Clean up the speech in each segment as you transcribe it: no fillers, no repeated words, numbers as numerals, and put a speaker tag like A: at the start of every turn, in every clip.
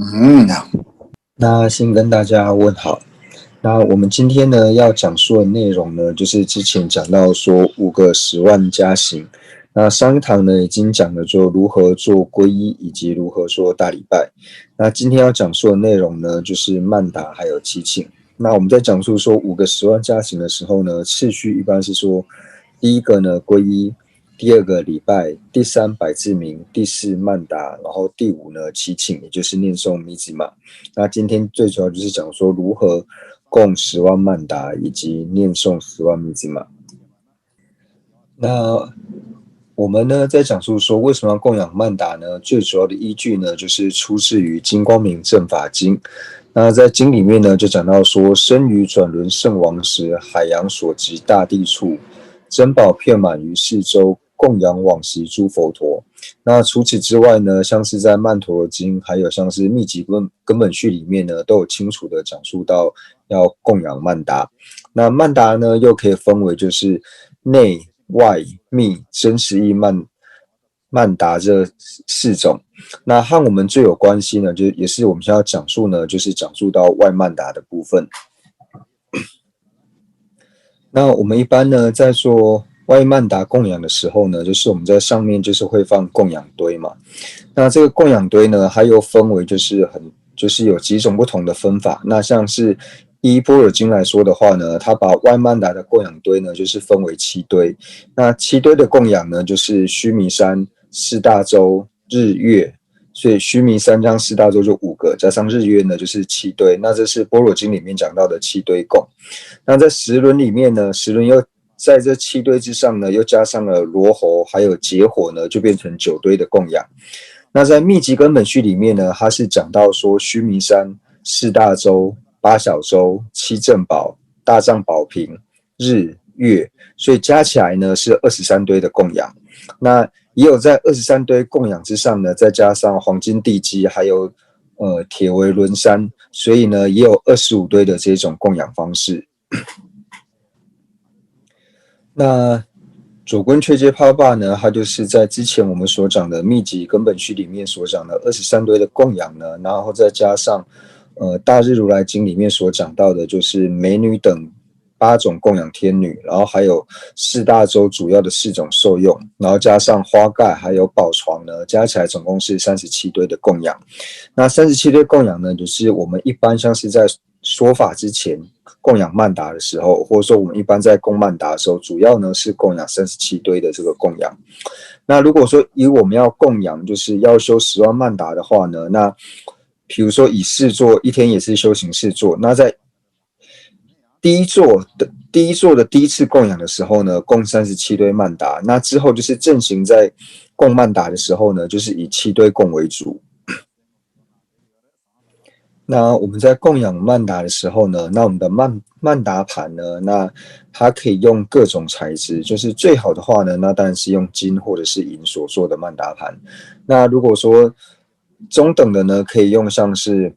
A: 嗯，
B: 那先跟大家问好。那我们今天呢要讲述的内容呢，就是之前讲到说5个10万加行。那上一堂呢已经讲了说如何做皈依以及如何做大礼拜。那今天要讲述的内容呢，就是曼达还有祈请。那我们在讲述说5个10万加行的时候呢，次序一般是说，第一个呢皈依，第二个礼拜，第三百字明，第四曼达，然后第五呢祈请，也就是念诵弥子玛。那今天最主要就是讲说如何供10万曼达，以及念诵10万弥子玛。那我们呢在讲述说为什么要供养曼达呢？最主要的依据呢，就是出自于《金光明正法经》。那在经里面呢，就讲到说，生于转轮圣王时，海洋所及大地处，珍宝遍满于四周，供养往昔诸佛陀。那除此之外呢，像是在曼陀罗经，还有像是密集根本序里面呢，都有清楚的讲述到要供养曼达。那曼达呢，又可以分为就是内外密真实意曼达这4种。那和我们最有关系呢，就也是我们现在要讲述呢，就是讲述到外曼达的部分。那我们一般呢，在做外曼达供养的时候呢，就是我们在上面就是会放供养堆嘛。那这个供养堆呢，它又分为就是有几种不同的分法。那像是依般若经来说的话呢，它把外曼达的供养堆呢，就是分为7堆。那7堆的供养呢，就是须弥山、四大洲、日月。所以须弥山加四大洲就5个，加上日月呢就是7堆。那这是般若经里面讲到的7堆供。那在10轮里面呢，10轮又在这7堆之上呢，又加上了罗喉，还有结火呢，就变成9堆的供养。那在密集根本序里面呢，它是讲到说须弥山、4大洲、8小洲、7正宝、大藏宝瓶、日月，所以加起来呢是23堆的供养。那也有在23堆供养之上呢，再加上黄金地基，还有铁围轮山，所以呢也有25堆的这种供养方式。那左根确接帕巴呢，它就是在之前我们所讲的密集根本序里面所讲的23堆的供养呢，然后再加上大日如来经里面所讲到的，就是美女等8种供养天女，然后还有4大洲主要的4种受用，然后加上花盖还有宝床呢，加起来总共是37堆的供养。那37堆供养呢，就是我们一般像是在说法之前供养曼达的时候，或者说我们一般在供曼达的时候，主要呢是供养37堆的这个供养。那如果说以我们要供养，就是要修10万曼达的话呢，那比如说以4座，一天也是修行4座，那在第一座的第一次供养的时候呢，供37堆曼达，那之后就是正行在供曼达的时候呢，就是以7堆供为主。那我们在供养曼达的时候呢，那我们的曼达盘呢，那它可以用各种材质，就是最好的话呢，那当然是用金或者是银所做的曼达盘。那如果说中等的呢，可以用像是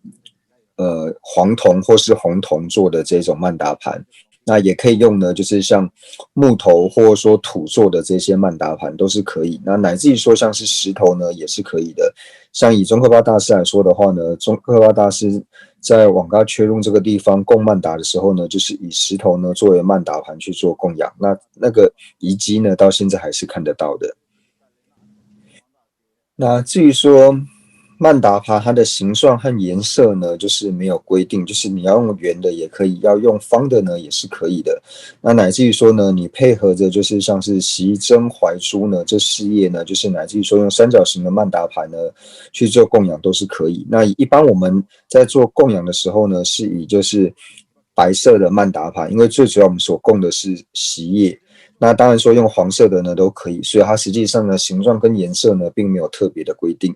B: 黄铜或是红铜做的这种曼达盘。那也可以用呢，就是像木头或者说土做的这些曼达盘都是可以。那乃至于说像是石头呢，也是可以的。像以宗喀巴大师来说的话呢，宗喀巴大师在瓦嘎缺隆这个地方供曼达的时候呢，就是以石头呢作为曼达盘去做供养。那个遗迹呢，到现在还是看得到的。那至于说曼达盘它的形状和颜色呢，就是没有规定，就是你要用圆的也可以，要用方的呢也是可以的。那乃至于说呢，你配合着就是像是习真怀珠呢这事业呢，就是乃至于说用三角形的曼达盘呢去做供养都是可以。那一般我们在做供养的时候呢，是以就是白色的曼达盘，因为最主要我们所供的是习业。那当然说用黄色的呢都可以，所以它实际上呢形状跟颜色呢并没有特别的规定。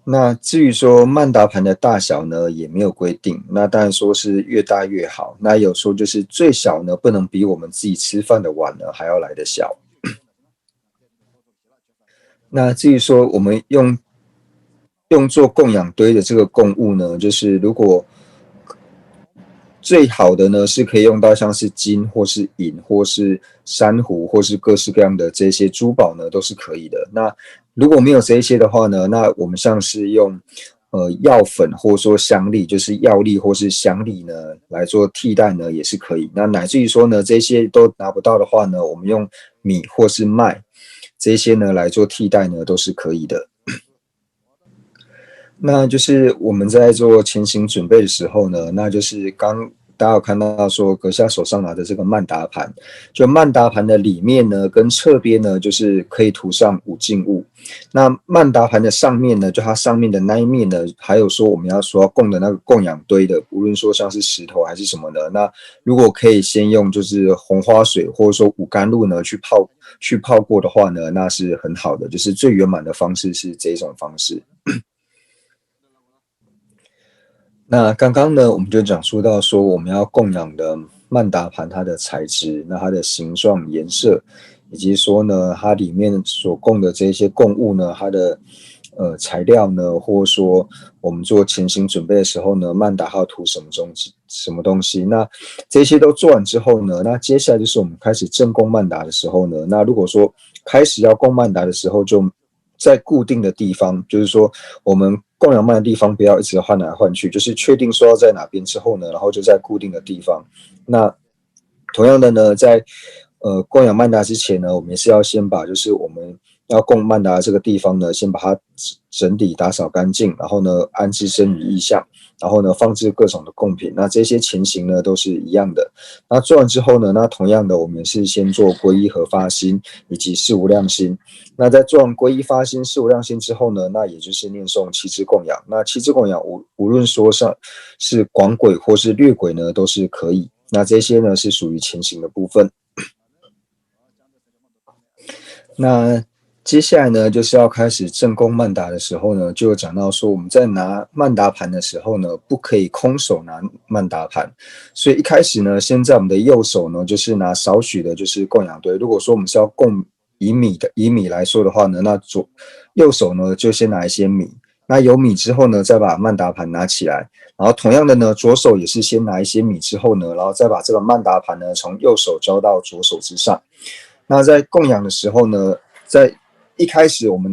B: 那至于说曼达盘的大小呢，也没有规定。那当然说是越大越好。那有说就是最小呢，不能比我们自己吃饭的碗呢还要来得小。那至于说我们用作供养堆的这个供物呢，就是如果最好的呢是可以用到像是金或是银或是珊瑚或是各式各样的这些珠宝呢都是可以的。那如果没有这一些的话呢，那我们像是用药粉或者说香粒，就是药粒或是香粒呢来做替代呢也是可以。那乃至于说呢这些都拿不到的话呢，我们用米或是麦这些呢来做替代呢都是可以的。那就是我们在做前行准备的时候呢，那就是大家有看到说阁下手上拿的这个曼达盘，就曼达盘的里面呢跟侧边呢，就是可以涂上五净物。那曼达盘的上面呢，就它上面的那一面呢，还有说我们要供的那个供养堆的，无论说像是石头还是什么的，那如果可以先用就是红花水或者说五甘露呢去泡过的话呢，那是很好的，就是最圆满的方式是这种方式。那刚刚呢，我们就讲述到说，我们要供养的曼达盘它的材质，那它的形状、颜色，以及说呢，它里面所供的这些供物呢，它的材料呢，或者说我们做前行准备的时候呢，曼达要涂什么东西？那这些都做完之后呢，那接下来就是我们开始正供曼达的时候呢，那如果说开始要供曼达的时候，就在固定的地方，就是说我们供养曼的地方不要一直换来换去，就是确定说要在哪边之后呢，然后就在固定的地方。那同样的呢，在供养曼达之前呢，我们也是要先把就是我们要供曼达这个地方呢，先把它整理打扫干净，然后呢安置身于意象，然后呢放置各种的贡品。那这些前行呢都是一样的。那做完之后呢，那同样的我们是先做皈依和发心以及事无量心。那在做完皈依发心事无量心之后呢，那也就是念诵七支供养。那七支供养无论说是广轨或是略轨呢，都是可以。那这些呢是属于前行的部分。那接下来呢，就是要开始正供曼达的时候呢，就有讲到说，我们在拿曼达盘的时候呢，不可以空手拿曼达盘。所以一开始呢，先在我们的右手呢，就是拿少许的，就是供养堆。如果说我们是要供以米来说的话呢，那右手呢就先拿一些米。那有米之后呢，再把曼达盘拿起来。然后同样的呢，左手也是先拿一些米之后呢，然后再把这个曼达盘呢从右手交到左手之上。那在供养的时候呢，在一开始我们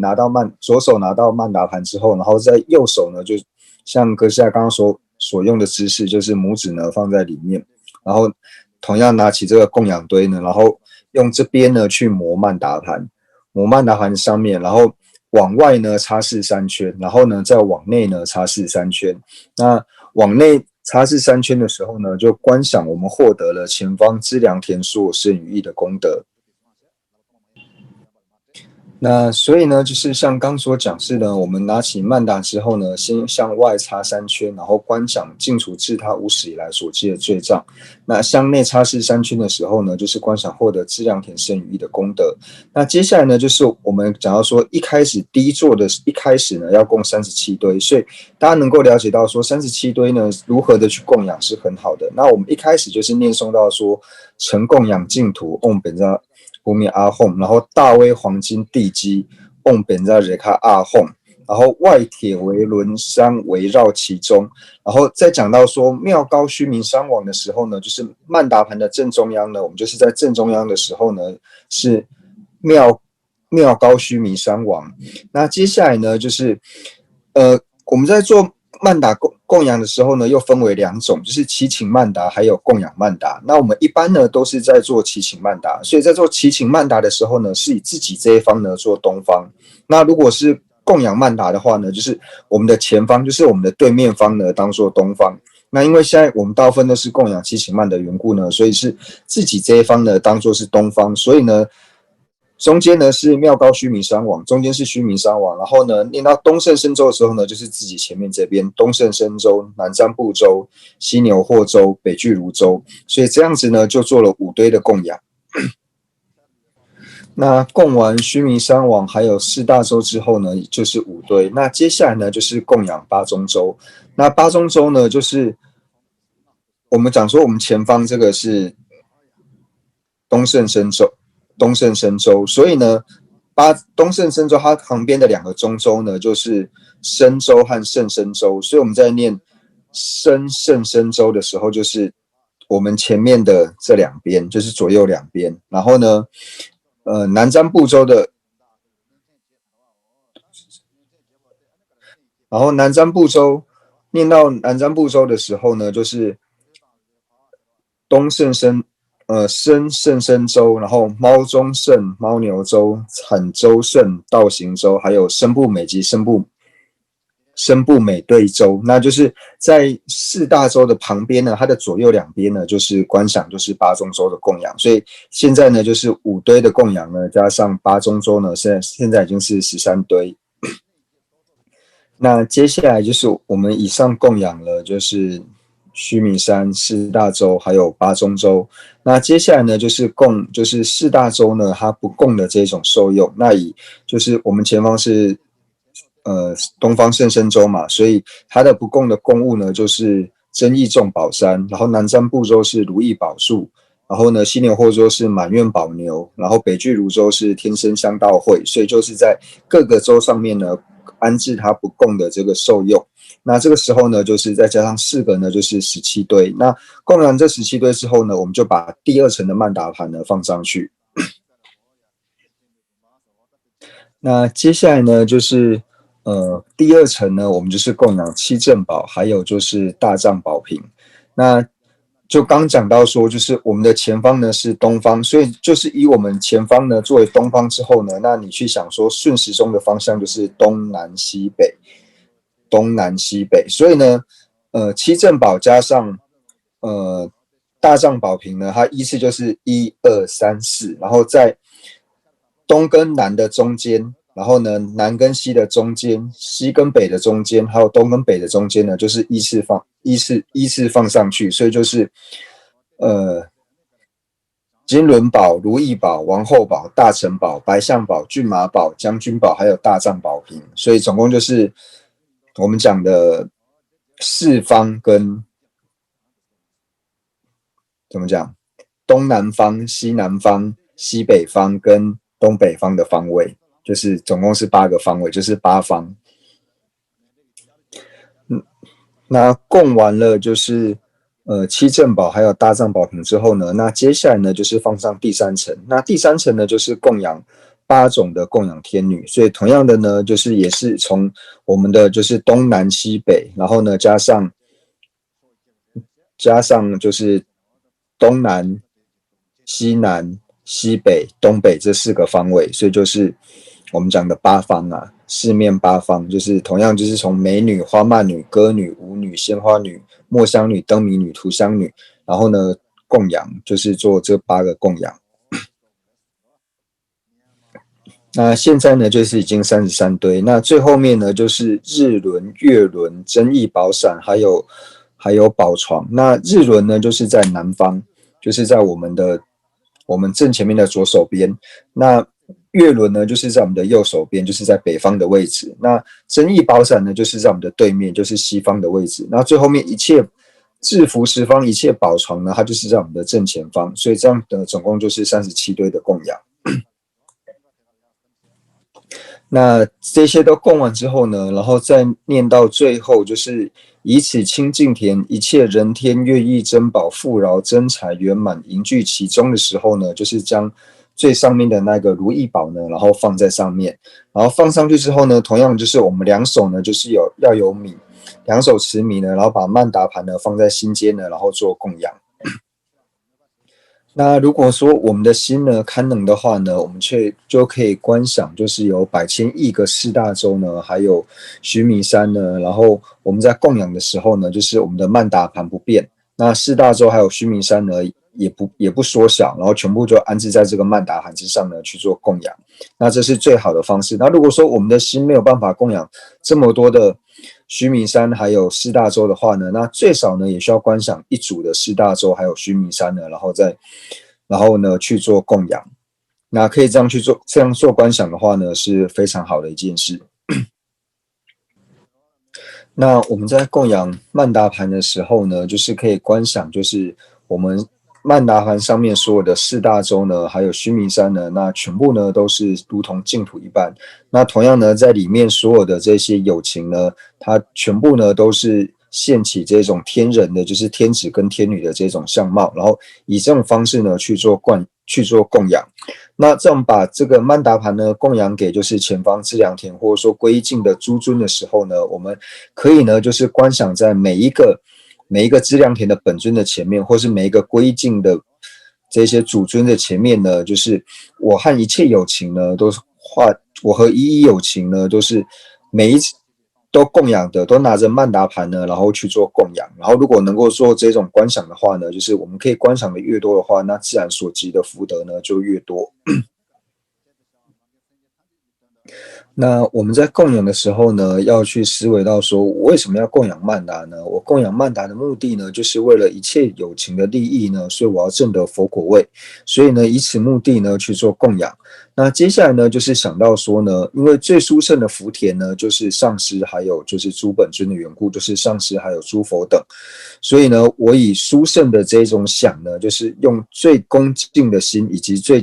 B: 左手拿到曼达盘之后，然后在右手呢，就像阁下刚刚所用的姿势，就是拇指呢放在里面，然后同样拿起这个供养堆呢，然后用这边呢去磨曼达盘，磨曼达盘上面，然后往外呢擦拭3圈，然后呢再往内呢擦拭3圈。那往内擦拭3圈的时候呢，就观想我们获得了前方资粮田所有生与义的功德。那所以呢，就是像刚所讲是呢，我们拿起曼达之后呢，先向外擦3圈，然后观想净除自他无始以来所积的罪障。那向内擦拭3圈的时候呢，就是观想获得资粮田生与义的功德。那接下来呢，就是我们讲到说，一开始呢要供37堆，所以大家能够了解到说37堆呢如何的去供养是很好的。那我们一开始就是念诵到说，成供养净土，嗡本扎布米阿吽，然后大威黄金地基，瓮本在热卡阿吽，然后外铁为轮山围绕其中，然后再讲到说妙高须弥山王的时候呢，就是曼达盘的正中央呢，我们就是在正中央的时候呢是妙高须弥山王。那接下来呢就是我们在做曼达供养的时候呢，又分为2种，就是祈请曼达还有供养曼达。那我们一般呢都是在做祈请曼达，所以在做祈请曼达的时候呢，是以自己这一方呢做东方。那如果是供养曼达的话呢，就是我们的前方，就是我们的对面方呢当做东方。那因为现在我们大部分都是供养祈请曼的缘故呢，所以是自己这一方呢当做是东方，所以呢中间呢是妙高须弥山王，中间是须弥山王，然后呢念到东胜身州的时候呢，就是自己前面这边东胜身州、南瞻部州、西牛货州、北俱卢州，所以这样子呢就做了5堆的供养。那供完须弥山王还有4大洲之后呢，就是5堆。那接下来呢就是供养8中州。那8中州呢，就是我们讲说我们前方这个是东胜身州，所以呢，东胜身州它旁边的2个中州呢，就是身州和胜身州，所以我们在念胜身州的时候，就是我们前面的这2边，就是左右2边，然后呢，南瞻部洲的然后南瞻部洲，念到南瞻部洲的时候呢，就是东胜身，申胜身州，然后猫中胜、猫牛州、产州胜、道行州，还有申部美及申部美对州，那就是在四大洲的旁边呢，它的左右两边呢，就是观赏就是八中洲的供养，所以现在呢，就是5堆的供养呢，加上八中洲呢，现在已经是13堆。那接下来就是我们以上供养了，就是须弥山、四大洲还有八中洲。那接下来呢，就是四大洲呢，它不供的这种受用。那就是我们前方是东方圣身洲嘛，所以它的不供的供物呢，就是真义众宝山，然后南瞻部洲是如意宝树。然后呢，西牛货洲是满愿宝牛，然后北俱泸州是天生香道会，所以就是在各个州上面呢安置它不供的这个受用。那这个时候呢，就是再加上4个呢，就是17堆。那供完这17堆之后呢，我们就把第2层的曼达盘呢放上去。那接下来呢，就是第2层呢，我们就是供养七正宝，还有就是大藏宝瓶。那就刚讲到说，就是我们的前方呢是东方，所以就是以我们前方呢作为东方之后呢，那你去想说顺时钟的方向就是东南西北，东南西北，所以呢，七正宝加上大藏宝瓶呢，它依次就是1、2、3、4，然后在东跟南的中间，然后呢南跟西的中间，西跟北的中间，还有东跟北的中间呢，就是依次放上去，所以就是金轮宝、如意宝、王后宝、大臣宝、白象宝、骏马宝、将军宝，还有大藏宝瓶，所以总共就是我们讲的四方跟怎么讲，东南方、西南方、西北方跟东北方的方位，就是总共是8个方位，就是8方。那供完了就是七正宝还有大藏宝瓶之后呢，那接下来呢就是放上第3层。那第3层呢就是供养8种的供养天女，所以同样的呢，就是也是从我们的就是东南西北，然后呢加上就是东南、西南、西北、东北这4个方位，所以就是我们讲的8方啊，四面八方，就是同样就是从美女、花曼女、歌女、舞女、鲜花女、墨香女、灯谜女、涂香女，然后呢供养，就是做这8个供养。那现在呢，就是已经33堆。那最后面呢，就是日轮、月轮、真意宝伞，还有宝床。那日轮呢，就是在南方，就是在我们正前面的左手边。那月轮呢，就是在我们的右手边，就是在北方的位置。那真意宝伞呢，就是在我们的对面，就是西方的位置。那最后面一切制服十方一切宝床呢，它就是在我们的正前方。所以这样的总共就是37堆的供养。那这些都供完之后呢，然后再念到最后，就是以此清净田，一切人天乐意珍宝富饶真财圆满凝聚其中的时候呢，就是将最上面的那个如意宝呢，然后放在上面，然后放上去之后呢，同样就是我们2手呢，就是要有米，2手持米呢，然后把曼达盘呢放在心间呢，然后做供养。那如果说我们的心呢堪能的话呢，我们就可以观赏，就是有百千亿个四大洲呢，还有须弥山呢。然后我们在供养的时候呢，就是我们的曼达盘不变，那四大洲还有须弥山呢也不缩小，然后全部就安置在这个曼达盘之上呢去做供养。那这是最好的方式。那如果说我们的心没有办法供养这么多的须弥山还有四大洲的话呢，那最少呢也需要观赏1组的四大洲还有须弥山呢，然后呢去做供养。那可以这样做观想的话呢，是非常好的一件事。那我们在供养曼达盘的时候呢，就是可以观想，就是我们曼达盘上面所有的四大洲呢，还有须弥山呢，那全部呢都是如同净土一般。那同样呢，在里面所有的这些有情呢，它全部呢都是现起这种天人的，就是天子跟天女的这种相貌，然后以这种方式呢去做供养。那这样把这个曼达盘呢供养给就是前方资粮田或者说归敬的诸尊的时候呢，我们可以呢就是观想在每一个资粮田的本尊的前面，或是每一个归敬的这些主尊的前面呢，就是我和一切有情呢都是我和一一有情呢都是每一次都供养的，都拿着曼达盘呢，然后去做供养。然后如果能够做这种观想的话呢，就是我们可以观想的越多的话，那自然所积的福德呢就越多。那我们在供养的时候呢，要去思维到说，我为什么要供养曼达呢？我供养曼达的目的呢，就是为了一切有情的利益呢，所以我要证得佛果位，所以呢，以此目的呢去做供养。那接下来呢，就是想到说呢，因为最殊胜的福田呢，就是上师还有就是诸本尊的缘故，就是上师还有诸佛等，所以呢，我以殊胜的这种想呢，就是用最恭敬的心以及最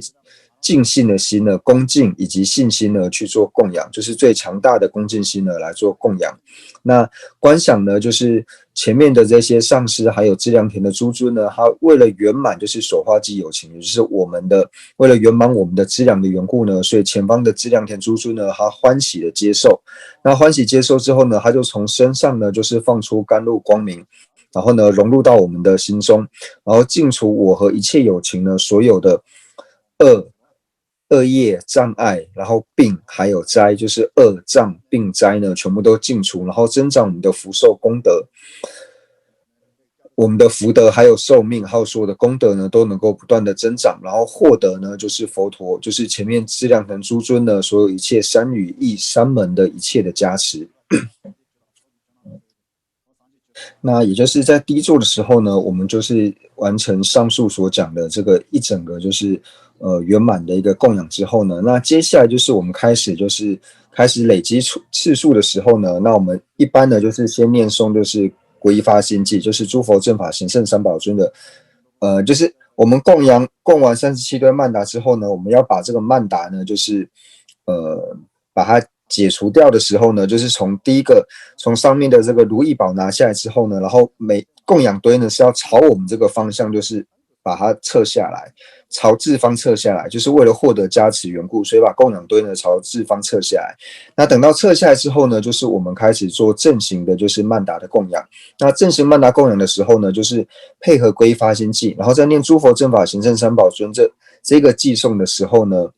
B: 敬信的心呢，恭敬以及信心呢去做供养，就是最强大的恭敬心呢来做供养。那观想呢，就是前面的这些上师还有资粮田的诸尊呢，他为了圆满就是所化即有情，也就是为了圆满我们的资粮的缘故呢，所以前方的资粮田诸尊呢，他欢喜的接受。那欢喜接受之后呢，他就从身上呢就是放出甘露光明。然后呢，融入到我们的心中，然后净除我和一切有情呢所有的恶恶业障碍，然后病还有灾，就是恶障病灾呢，全部都净除，然后增长我们的福寿功德，我们的福德还有寿命，还有所有的功德呢，都能够不断的增长，然后获得呢，就是佛陀，就是前面资粮田诸尊呢，所有一切三语意三门的一切的加持。那也就是在第一座的时候呢，我们就是完成上述所讲的这个一整个就是圆满的一个供养之后呢，那接下来就是我们开始累积次数的时候呢，那我们一般呢就是先念诵就是皈依发心偈，就是诸佛正法行胜三宝尊的，就是我们供完37堆曼达之后呢，我们要把这个曼达呢就是把它解除掉的时候呢，就是从上面的这个如意宝拿下来之后呢，然后每供养堆呢是要朝我们这个方向，就是把它撤下来，朝字方撤下来，就是为了获得加持缘故，所以把供养堆呢朝字方撤下来。那等到撤下来之后呢，就是我们开始做正行的，就是曼达的供养。那正行曼达供养的时候呢，就是配合皈依发心偈，然后在念诸佛正法行胜三宝尊这个偈颂的时候呢，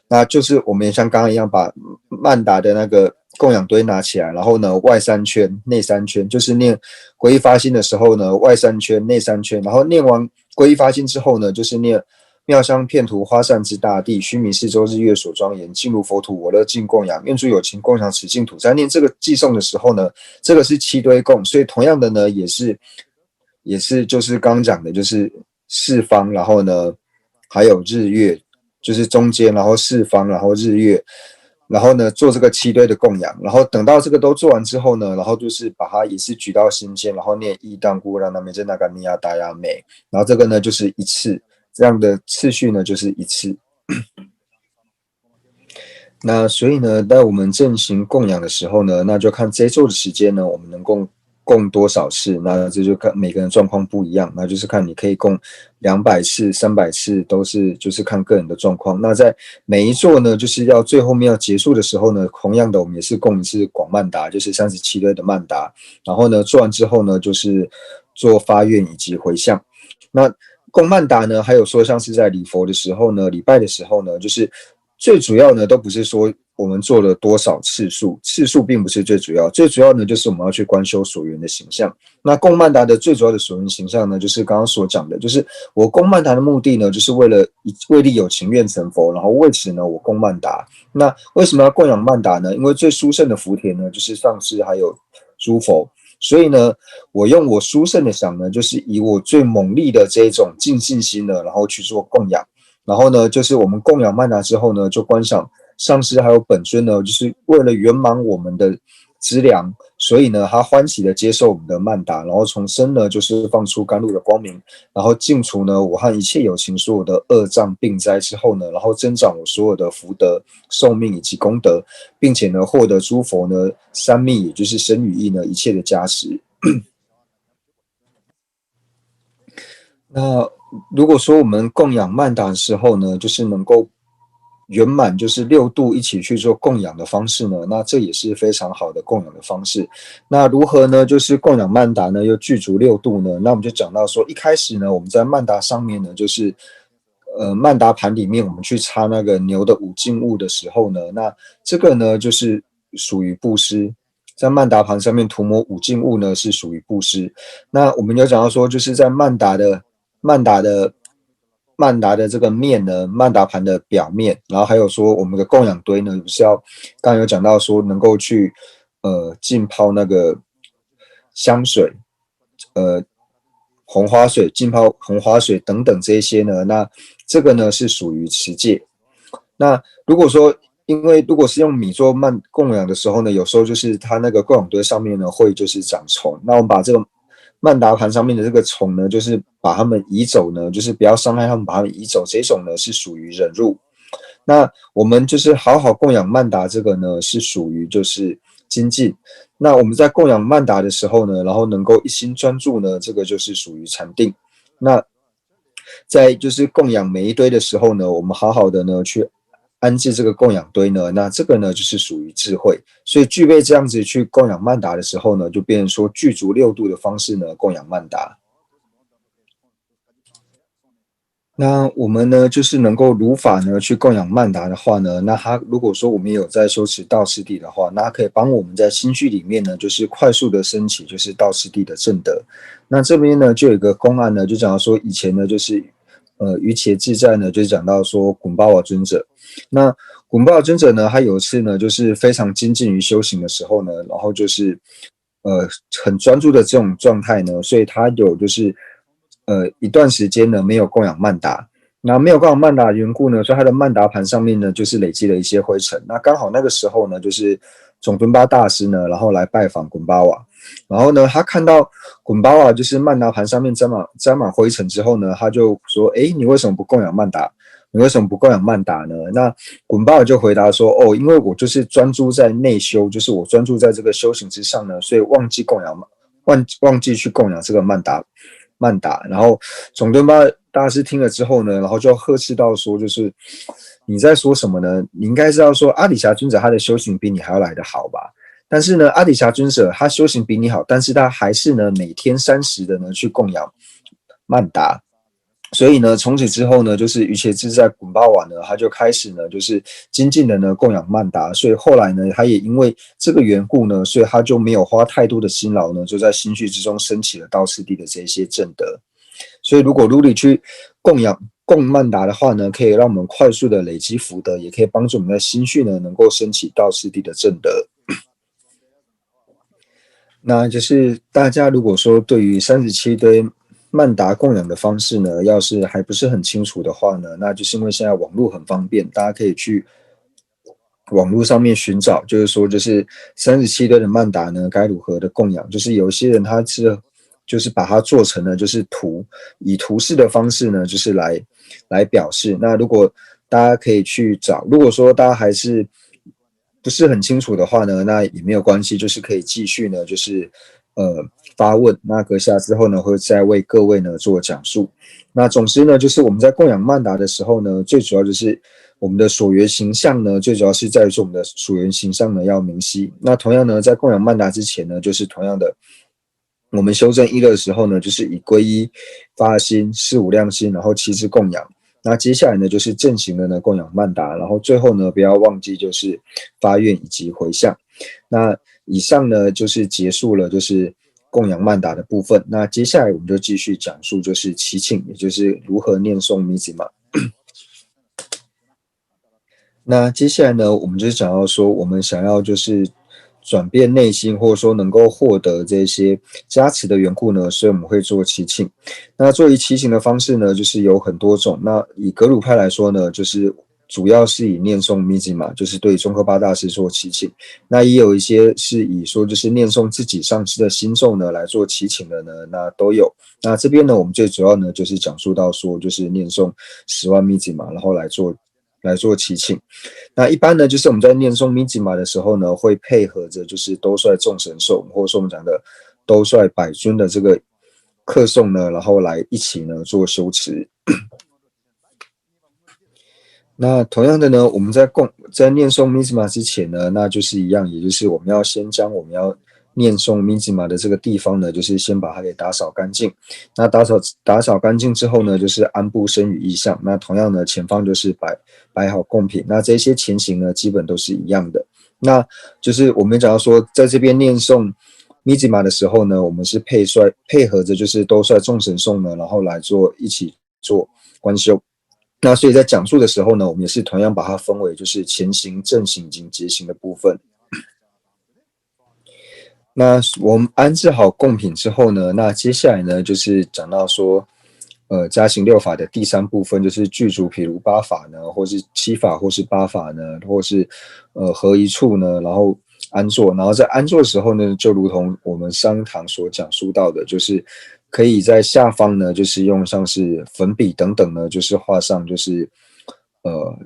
B: 那就是我们也像刚刚一样，把曼达的那个供养堆拿起来，然后呢，外三圈、内三圈，就是念皈依发心的时候呢，外三圈、内三圈，然后念完皈依发心之后呢，就是念妙香片图花善之大地，须弥四周日月所庄严，净如佛土，我乐尽供养，愿诸有情共享此净土。在念这个偈颂的时候呢，这个是七堆供，所以同样的呢，也是就是刚讲的，就是四方，然后呢，还有日月。就是中间，然后四方，然后日月，然后呢做这个七堆的供养，然后等到这个都做完之后呢，然后就是把它也是举到心间，然后念一当姑让那美真那嘎尼亚达亚美，然后这个呢就是一次，这样的次序呢就是一次。那所以呢，在我们正行供养的时候呢，那就看这一周的时间呢，我们能供多少次，那这就看每个人状况不一样，那就是看你可以供200次、300次，都是就是看个人的状况。那在每一座呢，就是要最后面要结束的时候呢，同样的我们也是供一次广曼达，就是37堆的曼达，然后呢做完之后呢，就是做发愿以及回向。那供曼达呢，还有说像是在礼佛的时候呢，礼拜的时候呢，就是最主要呢，都不是说我们做了多少次数，次数并不是最主要，最主要呢就是我们要去观修所缘的形象。那供曼达的最主要的所缘形象呢，就是刚刚所讲的，就是我供曼达的目的呢，就是为利有情愿成佛，然后为此呢，我供曼达。那为什么要供养曼达呢？因为最殊胜的福田呢，就是上师还有诸佛。所以呢，我用我殊胜的想呢，就是以我最猛力的这种尽信心呢，然后去做供养。然后呢，就是我们供养曼达之后呢，就观想上师还有本尊呢，就是为了圆满我们的资粮，所以呢，他欢喜的接受我们的曼达，然后从身呢就是放出甘露的光明，然后净除呢我和一切有情所有的恶障病灾之后呢，然后增长我所有的福德、寿命以及功德，并且呢获得诸佛呢三密，也就是身语意呢一切的加持。那如果说我们供养曼达的时候呢，就是能够圆满，就是6度一起去做供养的方式呢，那这也是非常好的供养的方式。那如何呢？就是供养曼达呢，又具足6度呢？那我们就讲到说，一开始呢，我们在曼达上面呢，就是曼达盘里面我们去插那个牛的五净物的时候呢，那这个呢就是属于布施。在曼达盘上面涂抹五净物呢，是属于布施。那我们有讲到说，就是在曼达的曼达的这个面呢，曼达盘的表面，然后还有说我们的供养堆呢，不是要刚刚有讲到说能够去浸泡那个香水，红花水、浸泡红花水等等这些呢，那这个呢是属于持戒。那如果说因为如果是用米做供养的时候呢，有时候就是它那个供养堆上面呢会就是长虫，那我们把这个曼达盘上面的这个虫呢，就是把它们移走呢，就是不要伤害它们，把它们移走，这种呢是属于忍辱。那我们就是好好供养曼达这个呢，是属于就是精进。那我们在供养曼达的时候呢，然后能够一心专注呢，这个就是属于禅定。那在就是供养每一堆的时候呢，我们好好的呢去安置这个供养堆呢，那这个呢就是属于智慧。所以具备这样子去供养曼达的时候呢，就变成说具足6度的方式呢供养曼达。那我们呢，就是能够如法呢去供养曼达的话呢，那他如果说我们有在修持道次第的话，那他可以帮我们在心绪里面呢，就是快速的升起就是道次第的正德。那这边呢就有一个公案呢，就讲到说以前呢就是于且自在呢，就是讲到说滚巴瓦尊者。那滚巴瓦尊者呢，他有一次呢就是非常精进于修行的时候呢，然后就是很专注的这种状态呢，所以他有就是一段时间呢没有供养曼达。那没有供养曼达的缘故呢，所以他的曼达盘上面呢就是累积了一些灰尘。那刚好那个时候呢，就是总敦巴大师呢，然后来拜访滚巴瓦，然后呢他看到滚巴瓦就是曼达盘上面沾满灰尘之后呢，他就说：诶，你为什么不供养曼达？你为什么不供养曼达呢？那滚巴瓦就回答说：哦，因为我就是专注在内修，就是我专注在这个修行之上呢，所以忘记去供养这个曼达。然后总敦巴大师听了之后呢，然后就呵斥到说，就是你在说什么呢？你应该是要说阿底峡尊者他的修行比你还要来得好吧？但是呢，阿底峡尊者他修行比你好，但是他还是呢每天30的呢去供养曼达。所以呢，从此之后呢，就是于且自在滚巴瓦呢，他就开始呢，就是精进的呢供养曼达。所以后来呢，他也因为这个缘故呢，所以他就没有花太多的辛劳呢，就在心绪之中升起了道次第的这些正德。所以如果如理去供曼达的话呢，可以让我们快速的累积福德，也可以帮助我们的心绪呢能够升起道次第的正德。那就是大家如果说对于37堆曼达供养的方式呢，要是还不是很清楚的话呢，那就是因为现在网络很方便，大家可以去网络上面寻找，就是说就是37堆的曼达呢该如何的供养，就是有一些人他是就是把它做成了就是以图示的方式呢，就是来表示。那如果大家可以去找，如果说大家还是不是很清楚的话呢，那也没有关系，就是可以继续呢，就是发问。那阁下之后呢，会再为各位呢做讲述。那总之呢，就是我们在供养曼达的时候呢，最主要就是我们的所缘形象呢，最主要是在于说我们的所缘形象呢要明晰。那同样呢，在供养曼达之前呢，就是同样的。我们修正一乐的时候呢，就是以皈依发心、四无量心，然后七支供养。那接下来呢，就是正行的呢供养曼达，然后最后呢，不要忘记就是发愿以及回向。那以上呢就是结束了就是供养曼达的部分。那接下来我们就继续讲述就是祈请，也就是如何念诵密旨嘛。那接下来呢，我们就是讲到说，我们想要就是转变内心，或者说能够获得这些加持的缘故呢，所以我们会做祈请。那作为祈请的方式呢，就是有很多种。那以格鲁派来说呢，就是主要是以念诵密旨嘛，就是对宗喀巴大师做祈请。那也有一些是以说就是念诵自己上师的心咒呢来做祈请的呢，那都有。那这边呢，我们最主要呢就是讲述到说，就是念诵10万密旨嘛，然后来做祈请。那一般呢，就是我们在念诵密旨玛的时候呢，会配合着就是兜率众神兽，或者说我们讲的兜率百尊的这个课诵呢，然后来一起呢做修持。那同样的呢，我们在念诵密兹玛之前呢，那就是一样，也就是我们要先将我们要念诵密兹玛的这个地方呢，就是先把它给打扫干净。那打扫干净之后呢，就是安布生语意象。那同样呢，前方就是摆好贡品。那这些前行呢，基本都是一样的。那就是我们讲到说，在这边念诵密兹玛的时候呢，我们是配合着就是兜率众神颂呢，然后一起做观修。那所以在讲述的时候呢，我们也是同样把它分为就是前行、正行以及结行的部分。那我们安置好贡品之后呢，那接下来呢就是讲到说，加行六法的第三部分就是具足譬如八法呢，或是七法，或是八法呢，或是合一处呢，然后安坐，然后在安坐的时候呢，就如同我们上堂所讲述到的，就是可以在下方呢，就是用像是粉笔等等呢，就是画上就是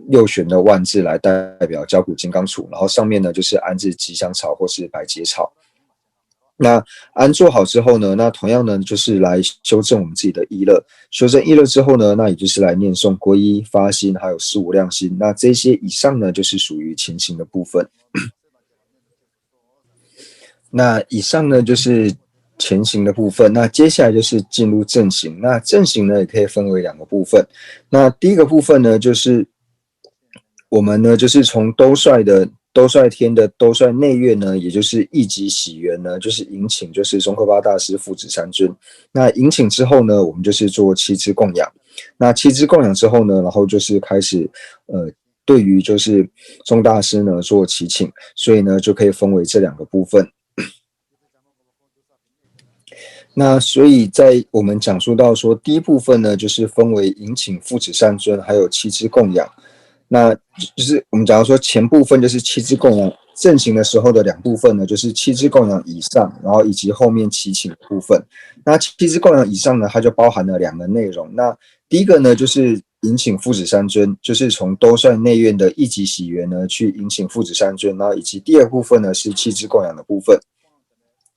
B: 右旋的万字来代表交骨金刚杵，然后上面呢就是安置吉祥草或是百节草。那安坐好之后呢，那同样呢就是来修正我们自己的意乐，修正意乐之后呢，那也就是来念诵皈依、发心，还有十无量心。那这些以上呢，就是属于前行的部分。那以上呢就是前行的部分，那接下来就是进入正行。那正行呢也可以分为两个部分。那第一个部分呢，就是我们呢就是从兜率天的兜率内院呢，也就是一级喜缘呢，就是迎请就是宗喀巴大师父子三尊。那迎请之后呢，我们就是做七支供养。那七支供养之后呢，然后就是开始对于就是宗大师呢做祈请，所以呢就可以分为这两个部分。那所以在我们讲述到说，第一部分呢，就是分为迎请父子三尊，还有七支供养。那就是我们讲到说，前部分就是七支供养，正行的时候的两部分呢，就是七支供养以上，然后以及后面祈请的部分。那七支供养以上呢，它就包含了两个内容。那第一个呢，就是迎请父子三尊，就是从兜率内院的一级喜缘呢，去迎请父子三尊，然后以及第二部分呢，是七支供养的部分。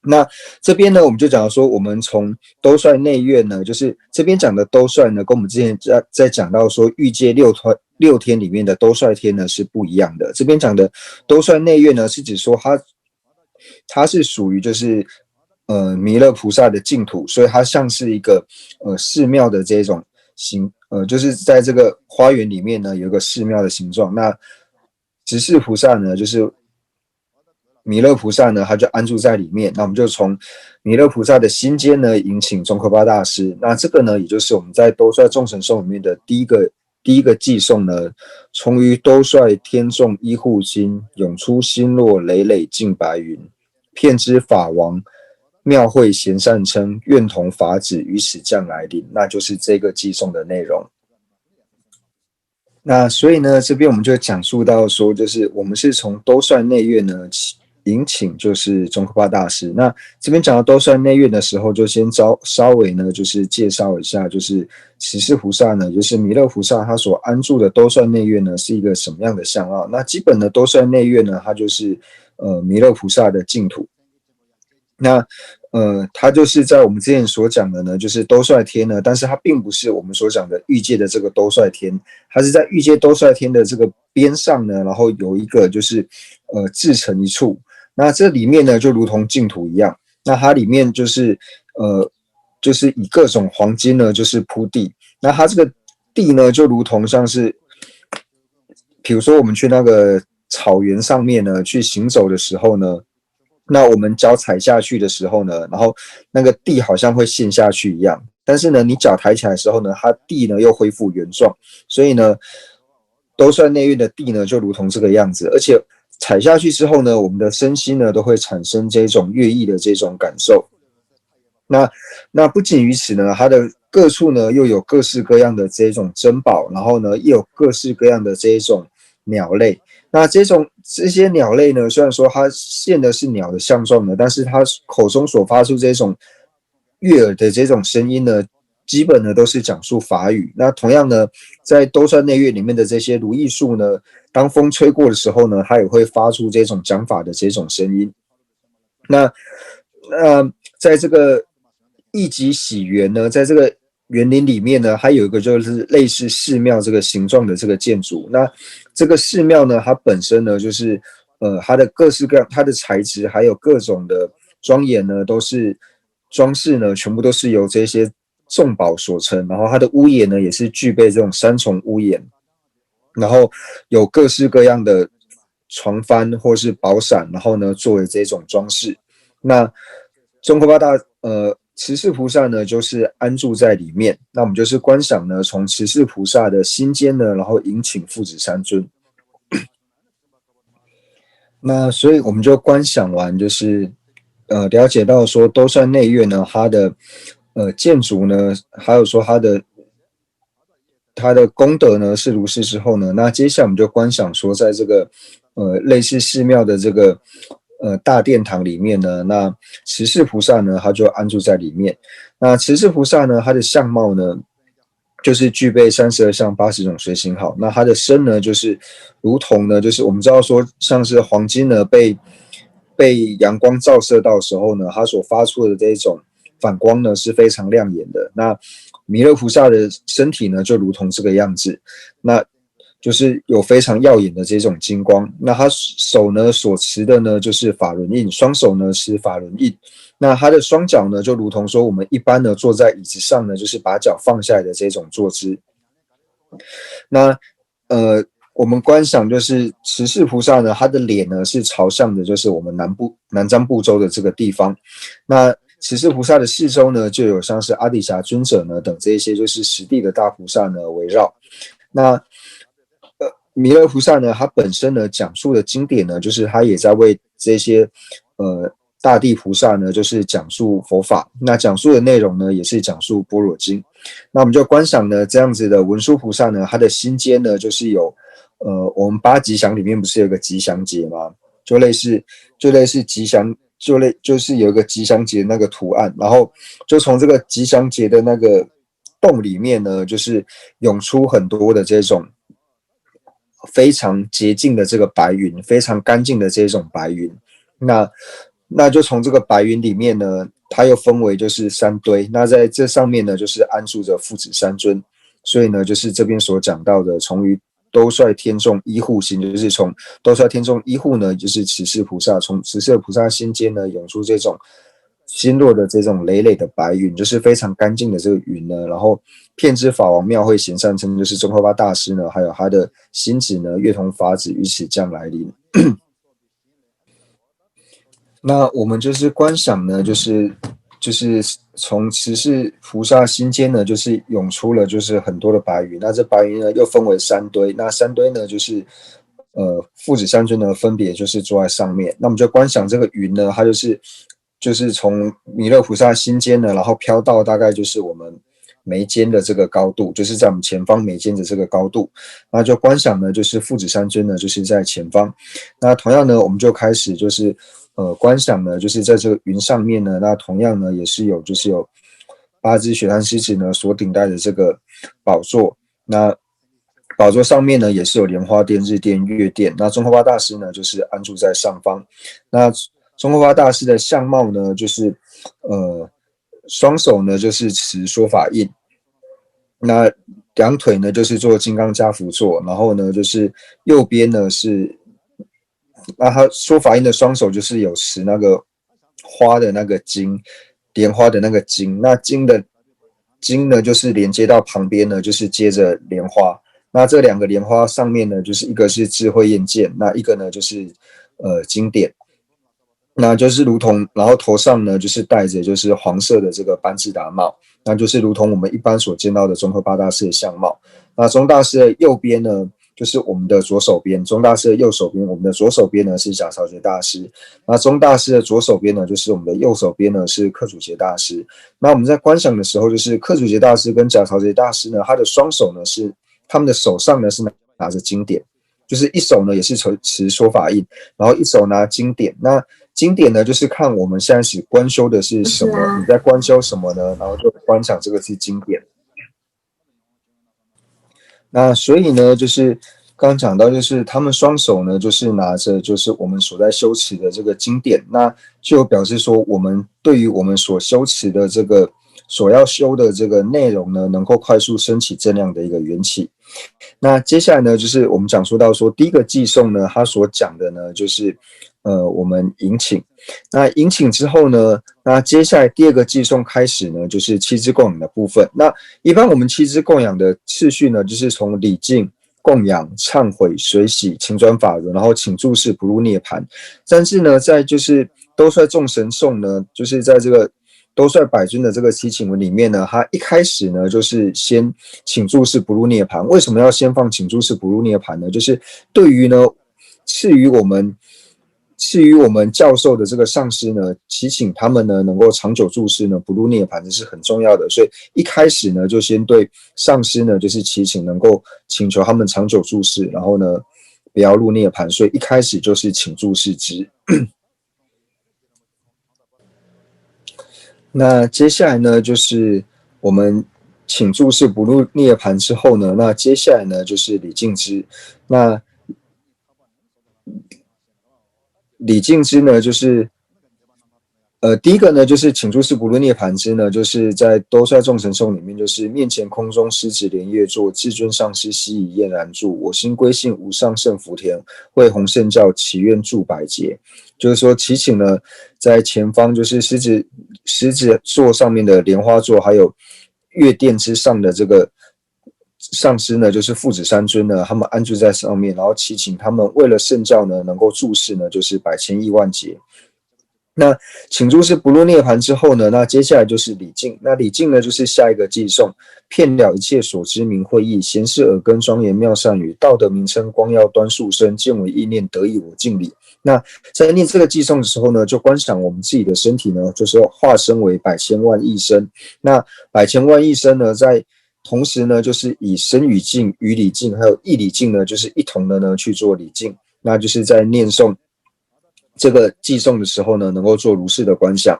B: 那这边呢，我们就讲说，我们从兜率内院呢，就是这边讲的兜率呢，跟我们之前在讲到说欲界六天里面的兜率天呢是不一样的。这边讲的兜率内院呢，是指说它是属于就是弥勒菩萨的净土，所以它像是一个寺庙的这种就是在这个花园里面呢有一个寺庙的形状。那执事菩萨呢，就是弥勒菩萨呢，他就安住在里面。那我们就从弥勒菩萨的心间呢，迎请宗喀巴大师。那这个呢，也就是我们在兜率众神颂里面的第一个偈颂呢，从于兜率天众依护心，涌出星落累累净白云，遍知法王妙慧贤善称，愿同法旨于此降来临。那就是这个偈颂的内容。那所以呢，这边我们就讲述到说，就是我们是从兜率内院呢迎请就是宗喀巴大师。那这边讲到兜率内院的时候，就先稍微呢就是介绍一下，就是持世菩萨呢，就是弥勒菩萨他所安住的兜率内院呢是一个什么样的相貌。那基本的兜率内院呢，它就是弥勒菩萨的净土。那它就是在我们之前所讲的呢，就是兜率天呢，但是它并不是我们所讲的欲界的这个兜率天，它是在欲界兜率天的这个边上呢，然后有一个就是自成一处。那这里面呢，就如同净土一样，那它里面就是以各种黄金呢，就是铺地。那它这个地呢，就如同像是，比如说我们去那个草原上面呢，去行走的时候呢，那我们脚踩下去的时候呢，然后那个地好像会陷下去一样，但是呢，你脚抬起来的时候呢，它地呢又恢复原状，所以呢，兜率内院的地呢就如同这个样子，而且踩下去之后呢，我们的身心呢都会产生这种悦意的这种感受。那不仅于此呢，它的各处呢又有各式各样的这种珍宝，然后呢又有各式各样的这种鸟类。那这些鸟类呢，虽然说它现的是鸟的相状呢，但是它口中所发出这种悦耳的这种声音呢，基本呢都是讲述法语。那同样呢，在兜率内院里面的这些如意树呢，当风吹过的时候呢，它也会发出这种讲法的这种声音。那在这个一级喜缘呢，在这个园林里面呢，还有一个就是类似寺庙这个形状的这个建筑。那这个寺庙呢，它本身呢就是它的各式各样，它的材质还有各种的庄严呢，都是装饰呢，全部都是由这些重宝所成。然后它的屋檐呢，也是具备这种三重屋檐，然后有各式各样的床幡或是宝伞，然后呢作为这种装饰。那中科八大慈氏菩萨呢，就是安住在里面。那我们就是观想呢，从慈氏菩萨的心间呢，然后迎请父子三尊。那所以我们就观想完，就是了解到说兜率内院呢，它的建筑呢，还有说它的功德呢是如是之后呢，那接下来我们就观想说，在这个类似寺庙的这个大殿堂里面呢，那慈氏菩萨呢，他就安住在里面。那慈氏菩萨呢，他的相貌呢，就是具备32相80种随行好。那他的身呢，就是如同呢，就是我们知道说，像是黄金呢被阳光照射到的时候呢，它所发出的这种反光呢是非常亮眼的。那弥勒菩萨的身体呢，就如同这个样子，那就是有非常耀眼的这种金光。那他手呢所持的呢就是法轮印，双手呢持法轮印。那他的双脚呢，就如同说我们一般呢坐在椅子上呢，就是把脚放下来的这种坐姿。那我们观想就是慈氏菩萨呢，他的脸呢是朝向的，就是我们南瞻部洲的这个地方。那慈氏菩萨的四周呢，就有像是阿底峡尊者呢等这一些就是实地的大菩萨呢围绕。那弥勒菩萨呢，他本身呢讲述的经典呢，就是他也在为这些大地菩萨呢，就是讲述佛法。那讲述的内容呢，也是讲述般若经。那我们就观想呢，这样子的文殊菩萨呢，他的心间呢，就是有我们八吉祥里面不是有个吉祥节吗？就类似吉祥，就是有一个吉祥节的那个图案，然后就从这个吉祥节的那个洞里面呢，就是涌出很多的这种非常洁净的这个白云，非常干净的这种白云。那就从这个白云里面呢，它又分为就是三堆。那在这上面呢，就是安住着父子三尊。所以呢，就是这边所讲到的，从于兜率天众依护心，就是从兜率天众依护呢，就是慈氏菩萨，从慈氏菩萨心间呢涌出这种心落的这种累累的白云，就是非常干净的这个云呢，然后遍知法王庙会贤善称，就是宗喀巴大师呢，还有他的心子呢，乐同法子于此将来临。那我们就是观想呢，就是从慈氏菩萨心间呢，就是涌出了就是很多的白云。那这白云呢又分为三堆，那三堆呢就是父子三尊呢分别就是坐在上面。那我们就观想这个云呢，它就是从弥勒菩萨心间呢，然后飘到大概就是我们眉间的这个高度，就是在我们前方眉间的这个高度。那就观想呢，就是父子三尊呢，就是在前方。那同样呢，我们就开始就是观想呢，就是在这个云上面呢，那同样呢也是有8只雪山狮子呢所顶戴的这个宝座。那宝座上面呢也是有莲花殿、日殿、月殿。那宗喀巴大师呢就是安住在上方。那宗喀巴大师的相貌呢，就是双手呢就是持说法印，那两腿呢就是做金刚加趺坐，然后呢就是右边呢是，那他说法印的双手就是有持那个花的那个茎，莲花的那个茎，那茎呢就是连接到旁边呢就是接着莲花。那这两个莲花上面呢，就是一个是智慧焰剑，那一个呢就是经典。那就是如同，然后头上呢就是戴着就是黄色的这个班智达帽，那就是如同我们一般所见到的宗喀巴大师的相貌。那宗大师的右边呢，就是我们的左手边；宗大师的右手边，我们的左手边呢是贾朝杰大师。那宗大师的左手边呢，就是我们的右手边呢是克楚杰大师。那我们在观想的时候，就是克楚杰大师跟贾朝杰大师呢，他的双手呢是他们的手上呢是拿着经典，就是一手呢也是持说法印，然后一手拿经典。那经典呢，就是看我们现在是观修的是什么，你在观修什么呢？然后就观想这个是经典。那所以呢，就是刚刚讲到，就是他们双手呢，就是拿着就是我们所在修持的这个经典，那就表示说，我们对于我们所修持的这个所要修的这个内容呢，能够快速升起正量的一个缘起。那接下来呢，就是我们讲述到说，第一个寄送呢，它所讲的呢，就是我们迎请。那迎请之后呢，那接下来第二个寄送开始呢，就是七支供养的部分。那一般我们七支供养的次序呢，就是从礼敬、供养、忏悔、随喜、请转法轮，然后请注释不入涅槃。但是呢，在就是兜率众神颂呢，就是在这个兜率百尊的这个祈请文里面呢，它一开始呢就是先请注释不入涅槃。为什么要先放请注释不入涅槃呢？就是对于呢赐予我们教授的这个上师呢，祈请他们呢能够长久注释呢不入涅槃，这是很重要的。所以一开始呢就先对上师呢就是祈请能够请求他们长久注释，然后呢不要入涅槃，所以一开始就是请注释之。那接下来呢，就是我们请注释不入涅槃之后呢，那接下来呢就是礼敬之。那礼敬之呢，就是第一个呢，就是请注释不入涅槃之呢，就是在兜率众神颂里面，就是面前空中狮子连叶坐，至尊上师悉以燕然住，我心归信无上圣福田，会弘圣教，祈愿住百劫。就是说祈请呢，在前方就是狮子座上面的莲花座，还有月殿之上的这个上师呢，就是父子三尊呢，他们安住在上面，然后祈请他们为了圣教呢，能够注释呢，就是百千亿万劫。那请注释不入涅槃之后呢，那接下来就是礼敬。那礼敬呢，就是下一个寄颂，遍了一切所知名会意，贤士耳根庄严妙善语，道德名称光耀端肃深，见为意念得以我敬礼。那在念这个寄颂的时候呢，就观想我们自己的身体呢，就是化身为百千万亿身。那百千万亿身呢，在同时呢，就是以身语敬、语礼敬，还有意礼敬呢，就是一同的呢去做礼敬。那就是在念诵这个寄颂的时候呢，能够做如是的观想。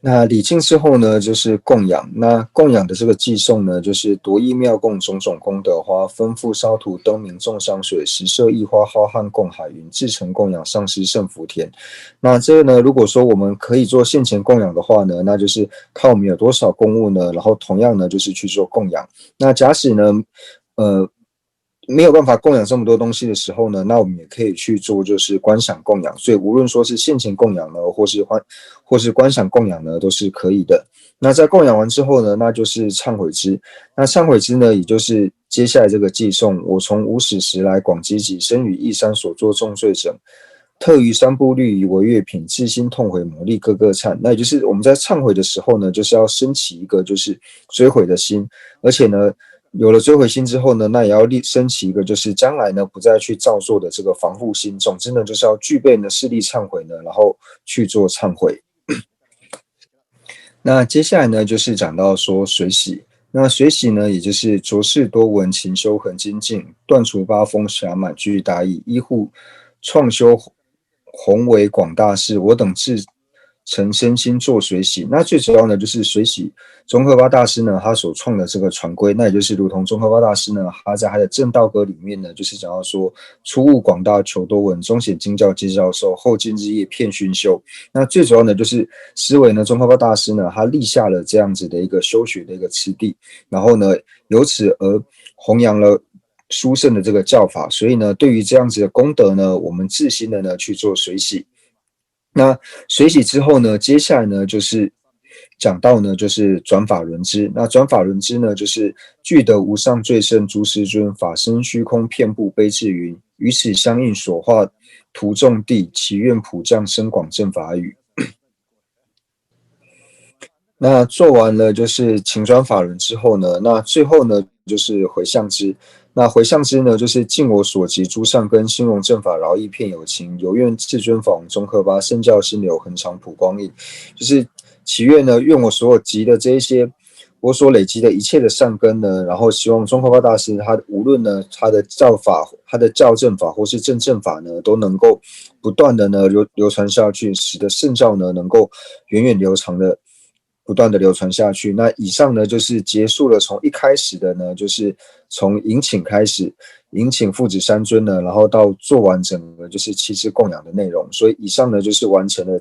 B: 那礼敬之后呢，就是供养。那供养的这个寄颂呢，就是夺意妙供种种功德花，吩咐烧土灯明众香水，实设一花浩瀚供海云，至诚供养上师圣福田。那这个呢，如果说我们可以做现前供养的话呢，那就是看我们有多少公物呢，然后同样呢，就是去做供养。那假使呢，没有办法供养这么多东西的时候呢，那我们也可以去做就是观想供养。所以无论说是现前供养呢，或是观想供养呢，都是可以的。那在供养完之后呢，那就是忏悔之。那忏悔之呢，也就是接下来这个寄颂，我从无始时来广积集，生于一山所作重罪者，特于三部律以为乐品，至心痛悔，魔力各个忏。那也就是我们在忏悔的时候呢，就是要升起一个就是追悔的心，而且呢，有了追悔心之后呢，那也要升起一个就是将来呢不再去造作的这个防护心。总之呢，就是要具备呢势力忏悔呢，然后去做忏悔。那接下来呢，就是讲到说随喜。那随喜呢，也就是着事多闻，勤修恒精进，断除八风，暇满具大义，依护创修宏伟广大事。我等自诚身心做随喜。那最主要呢，就是随喜宗喀巴大师呢，他所创的这个传规，那也就是如同宗喀巴大师呢，他在他的正道歌里面呢，就是讲到说，初悟广大求多闻，中显经教皆教授，后今日夜遍熏修。那最主要呢，就是思维呢，宗喀巴大师呢，他立下了这样子的一个修学的一个次第，然后呢，由此而弘扬了殊胜的这个教法。所以呢，对于这样子的功德呢，我们自心的呢去做随喜。那随喜之后呢，接下来呢就是讲到呢就是转法轮之。那转法轮之呢，就是具得无上最胜诸师尊，法身虚空遍布悲智云，与此相应所化图众地，祈愿普降深广正法语。那做完了就是请转法轮之后呢，那最后呢就是回向之。那回向之呢，就是尽我所及诸善根，兴隆正法，饶益遍有情，有愿至尊法王宗喀巴圣教心流恒常普光印。就是祈愿呢，愿我所有集的这一些我所累积的一切的善根呢，然后希望宗喀巴大师他无论呢他的教法、他的教正法或是正正法呢，都能够不断的呢流传下去，使得圣教呢能够源远流长的不断的流传下去。那以上呢就是结束了从一开始的呢，就是从迎请开始，迎请父子三尊呢，然后到做完整个就是七支供养的内容。所以以上呢就是完成了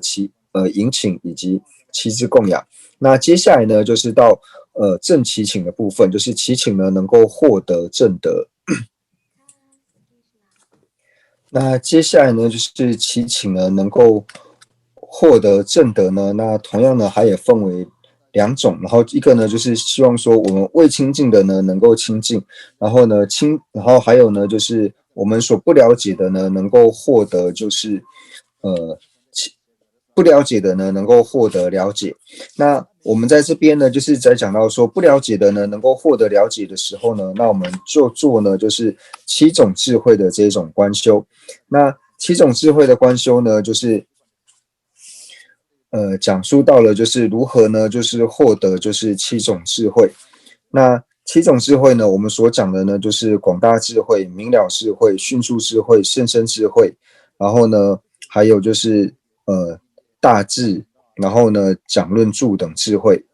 B: 迎请以及七支供养。那接下来呢，就是到正祈请的部分，就是祈请呢能够获得正德。那接下来呢，就是祈请呢能够获得正德呢，那同样呢，它也分为两种，然后一个呢就是希望说我们未亲近的呢能够亲近，然后呢然后还有呢就是我们所不了解的呢能够获得就是呃不了解的呢能够获得了解。那我们在这边呢就是在讲到说不了解的呢能够获得了解的时候呢，那我们就做呢就是七种智慧的这种观修。那七种智慧的观修呢，就是讲述到了就是如何呢，就是获得就是七种智慧。那七种智慧呢，我们所讲的呢，就是广大智慧、明了智慧、迅速智慧、甚深智慧，然后呢，还有就是大智，然后呢，讲论著等智慧。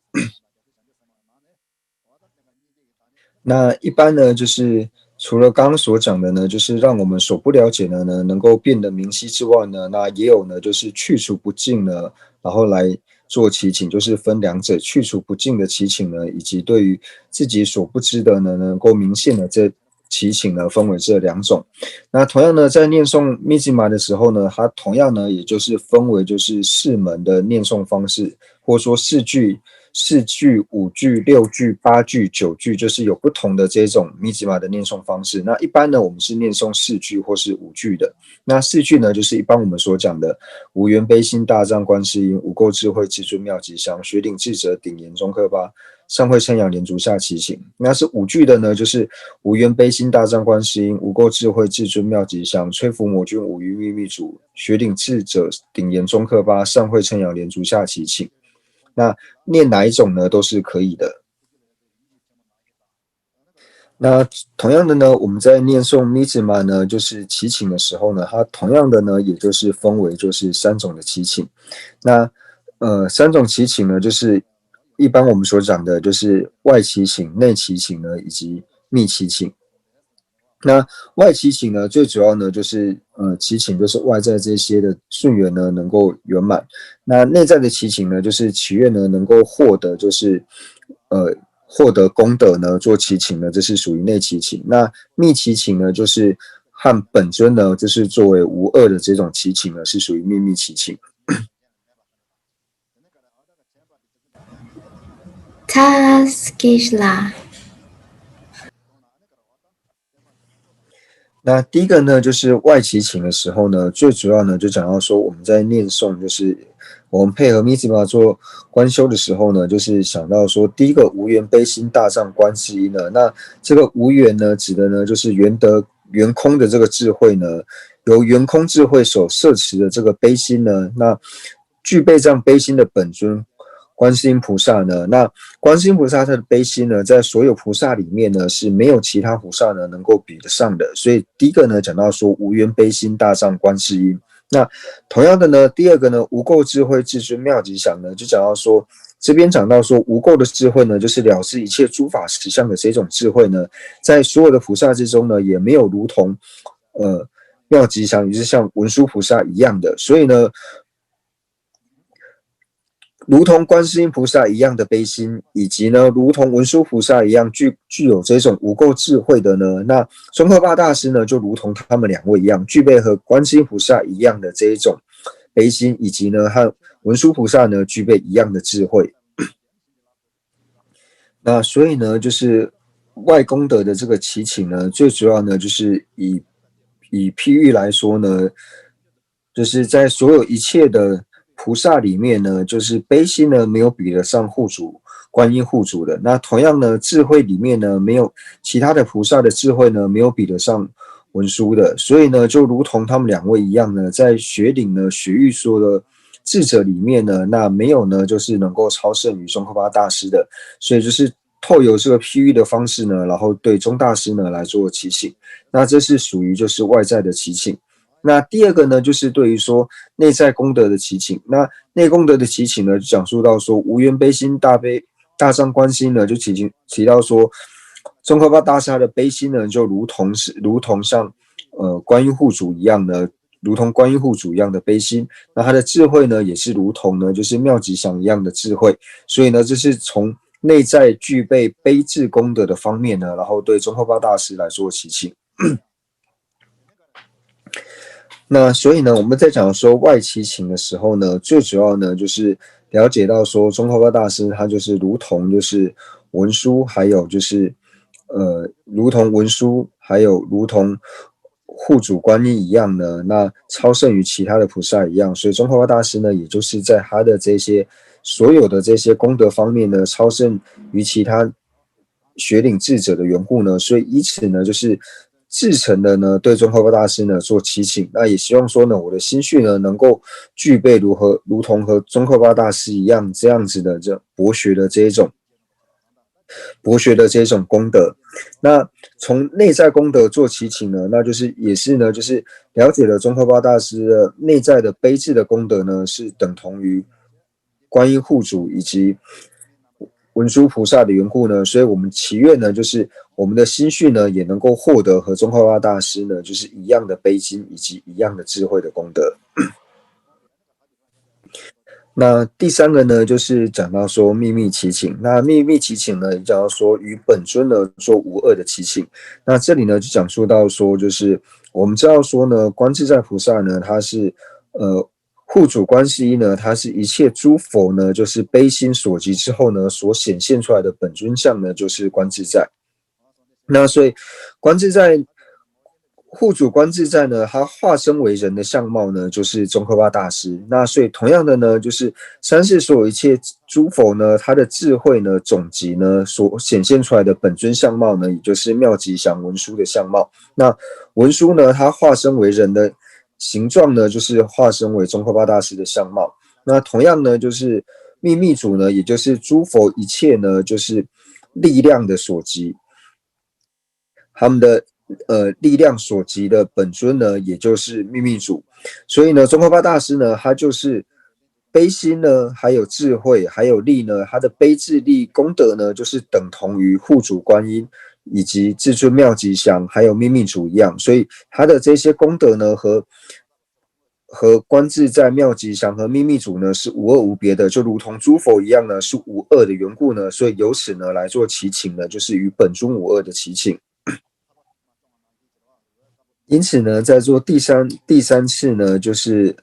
B: 那一般呢，就是除了刚刚所讲的呢，就是让我们所不了解的呢，能够变得明晰之外呢，那也有呢，就是去除不尽呢，然后来做祈请，就是分两者，去除不尽的祈请呢，以及对于自己所不知的呢，能够明现的这祈请呢，分为这两种。那同样呢，在念诵密集玛的时候呢，它同样呢，也就是分为就是四门的念诵方式，或者说4句、5句、6句、8句、9句，就是有不同的这种密集玛的念诵方式。那一般呢，我们是念诵4句或是5句的。那4句呢，就是一般我们所讲的无缘悲心大藏观世音，无垢智慧至尊妙吉祥，学顶智者顶严中科巴，上会称扬莲足下齐请。那是5句的呢，就是无缘悲心大藏观世音，无垢智慧至尊妙吉祥，摧伏魔君五欲秘密主，学顶智者顶严中科巴，上会称扬莲足下齐请。那念哪一种呢，都是可以的。那同样的呢，我们在念诵密兹玛呢，就是祈请的时候呢，它同样的呢，也就是分为就是3种的祈请。那3种祈请呢，就是一般我们所讲的，就是外祈请、内祈请呢，以及密祈请。那外祈请呢，最主要呢就是祈请就是外在这些的顺缘呢能够圆满。那内在的祈请呢，就是祈愿呢能够获得就是获得功德呢做祈请呢，这是属于内祈请。那密祈请呢，就是和本尊呢，就是作为无二的这种祈请呢，是属于秘密祈请。
A: 他斯基什拉。
B: 那第一个呢，就是外祈请的时候呢，最主要呢就讲到说，我们在念诵，就是我们配合密兹玛做观修的时候呢，就是想到说，第一个无缘悲心大藏观世音呢，那这个无缘呢，指的呢就是圆德圆空的这个智慧呢，由圆空智慧所摄持的这个悲心呢，那具备这样悲心的本尊。观世音菩萨呢，那观世音菩萨他的悲心呢，在所有菩萨里面呢，是没有其他菩萨呢能够比得上的。所以第一个呢，讲到说无缘悲心大藏观世音。那同样的呢，第二个呢，无垢智慧至尊妙吉祥呢，就讲到说，这边讲到说无垢的智慧呢，就是了知一切诸法实相的这种智慧呢，在所有的菩萨之中呢，也没有如同妙吉祥，也就是像文殊菩萨一样的。所以呢，如同观世音菩萨一样的悲心，以及呢，如同文殊菩萨一样具有这种无垢智慧的呢，那宗喀巴大师呢，就如同他们2位一样，具备和观世音菩萨一样的这一种悲心，以及呢，和文殊菩萨呢，具备一样的智慧。那所以呢，就是外功德的这个祈请呢，最主要呢，就是以譬喻来说呢，就是在所有一切的菩萨里面呢，就是悲心呢没有比得上护主观音护主的。那同样呢，智慧里面呢，没有其他的菩萨的智慧呢，没有比得上文殊的。所以呢，就如同他们2位一样呢，在学领呢学域说的智者里面呢，那没有呢就是能够超胜于宗喀巴大师的。所以就是透由这个譬喻的方式呢，然后对宗大师呢来做祈请。那这是属于就是外在的祈请。那第二个呢，就是对于说内在功德的祈请。那内功德的祈请呢，就讲述到说无缘悲心大藏观世音呢，就提到说，宗喀巴大师的悲心呢，就如同像观音护主一样呢，如同观音护主一样的悲心，那他的智慧呢，也是如同呢就是妙吉祥一样的智慧，所以呢，这是从内在具备悲智功德的方面呢，然后对宗喀巴大师来做祈请。那所以呢，我们在讲说外祈请的时候呢，最主要呢就是了解到说宗喀巴大师他就是如同就是文殊，还有就是如同文殊，还有如同护主观音一样呢，那超胜于其他的菩萨一样，所以宗喀巴大师呢，也就是在他的这些所有的这些功德方面呢，超胜于其他学领智者的缘故呢，所以以此呢，就是至诚的呢，对宗喀巴大师呢做祈请，那也希望说呢，我的心绪呢能够具备如同和宗喀巴大师一样这样子的博学的这种功德。那从内在功德做祈请呢，那就是也是呢，就是了解了宗喀巴大师的内在的悲智的功德呢，是等同于观音护主以及文殊菩萨的缘故呢，所以我们祈愿呢，就是我们的心绪呢，也能够获得和宗喀巴大师呢，就是一样的悲心以及一样的智慧的功德。那第三个呢，就是讲到说秘密祈请。那秘密祈请呢，讲到说与本尊呢做无二的祈请。那这里呢，就讲述到说，就是我们知道说呢，观自在菩萨呢，他是护主观世音呢，他是一切诸佛呢，就是悲心所及之后呢，所显现出来的本尊相呢，就是观自在。那所以观自在护主观自在呢，他化身为人的相貌呢，就是宗喀巴大师。那所以同样的呢，就是三世所有一切诸佛呢，他的智慧呢，总集呢所显现出来的本尊相貌呢，也就是妙吉祥文殊的相貌。那文殊呢，他化身为人的形状呢，就是化身为宗喀巴大师的相貌。那同样呢，就是秘密主呢，也就是诸佛一切呢，就是力量的所及，他们的力量所及的本尊呢，也就是秘密主。所以呢，宗喀巴大师呢，他就是悲心呢，还有智慧，还有力呢，他的悲智力功德呢，就是等同于护主观音以及至尊妙吉祥，还有秘密主一样。所以他的这些功德呢，和观自在妙吉祥和秘密主呢是无二无别的，就如同诸佛一样呢是无二的缘故呢，所以由此呢来做祈请呢，就是与本尊无二的祈请。因此呢，在做第三次呢，就是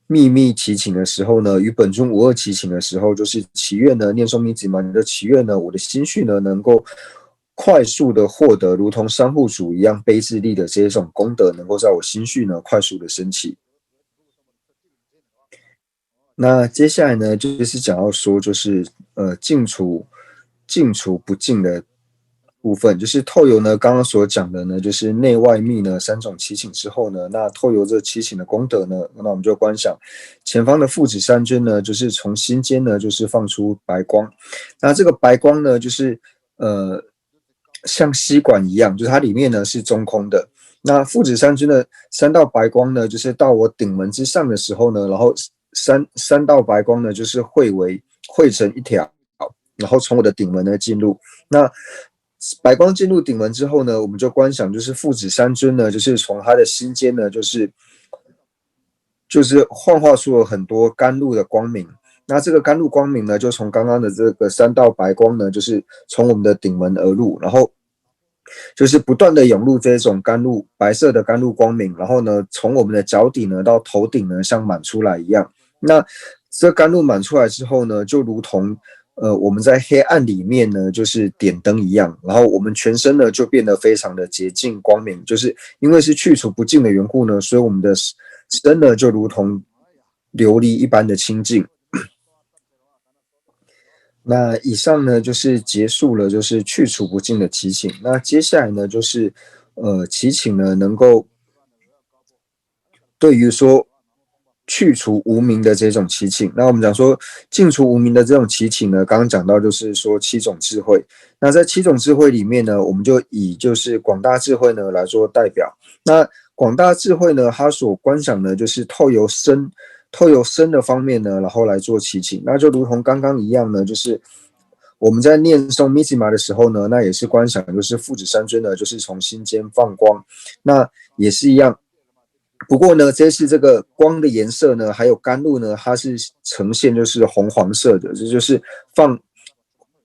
B: 秘密祈请的时候呢，与本尊无二祈请的时候，就是祈愿呢，念诵密旨嘛，你的祈愿呢，我的心绪呢，能够快速的获得如同三护主一样悲智力的这种功德，能够在我心绪呢快速的升起。那接下来呢，就是讲到说，就是净除不净的部分，就是透由呢刚刚所讲的呢，就是内外密呢三种祈请之后呢，那透由这祈请的功德呢，那我们就观想前方的父子三尊呢，就是从心间呢就是放出白光，那这个白光呢，就是像吸管一样，就是它里面呢是中空的。那父子三尊的三道白光呢，就是到我顶门之上的时候呢，然后三道白光呢，就是汇成一条，然后从我的顶门呢进入。那白光进入顶门之后呢，我们就观想，就是父子三尊呢，就是从他的心间呢，就是幻化出了很多甘露的光明。那这个甘露光明呢，就从刚刚的这个三道白光呢，就是从我们的顶门而入，然后就是不断的涌入这种白色的甘露光明，然后呢，从我们的脚底呢到头顶呢，像满出来一样。那这甘露满出来之后呢，就如同我们在黑暗里面呢，就是点灯一样，然后我们全身呢就变得非常的洁净光明，就是因为是去除不净的缘故呢，所以我们的身呢就如同琉璃一般的清净。那以上呢就是结束了，就是去除不净的祈请。那接下来呢就是祈请呢能够对于说去除无明的这种祈请。那我们讲说净除无明的这种祈请呢，刚刚讲到就是说七种智慧。那在七种智慧里面呢，我们就以就是广大智慧呢来做代表。那广大智慧呢，它所观想的就是透由身的方面呢，然后来做祈请。那就如同刚刚一样呢，就是我们在念诵密集玛的时候呢，那也是观想就是父子三尊呢，就是从心间放光。那也是一样，不过呢，这次这个光的颜色呢，还有甘露呢，它是呈现就是红黄色的，这就是放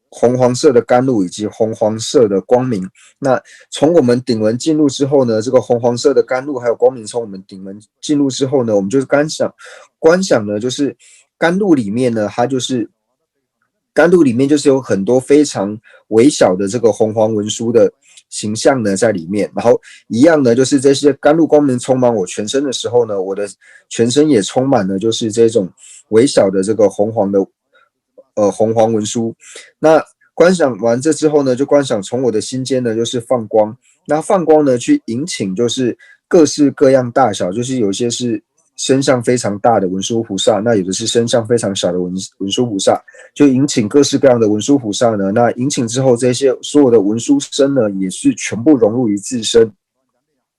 B: 红黄色的甘露以及红黄色的光明。那从我们顶轮进入之后呢，这个红黄色的甘露还有光明从我们顶轮进入之后呢，我们就是观想呢，就是甘露里面呢，它就是甘露里面就是有很多非常微小的这个红黄文书的形象呢在里面，然后一样呢，就是这些甘露光明充满我全身的时候呢，我的全身也充满了就是这种微小的这个红黄文书。那观想完这之后呢，就观想从我的心间呢就是放光，那放光呢去引请就是各式各样大小，就是有些是身相非常大的文殊菩萨，那有的是身相非常小的文殊菩萨，就引请各式各样的文殊菩萨呢。那引请之后，这些所有的文殊身呢，也是全部融入于自身。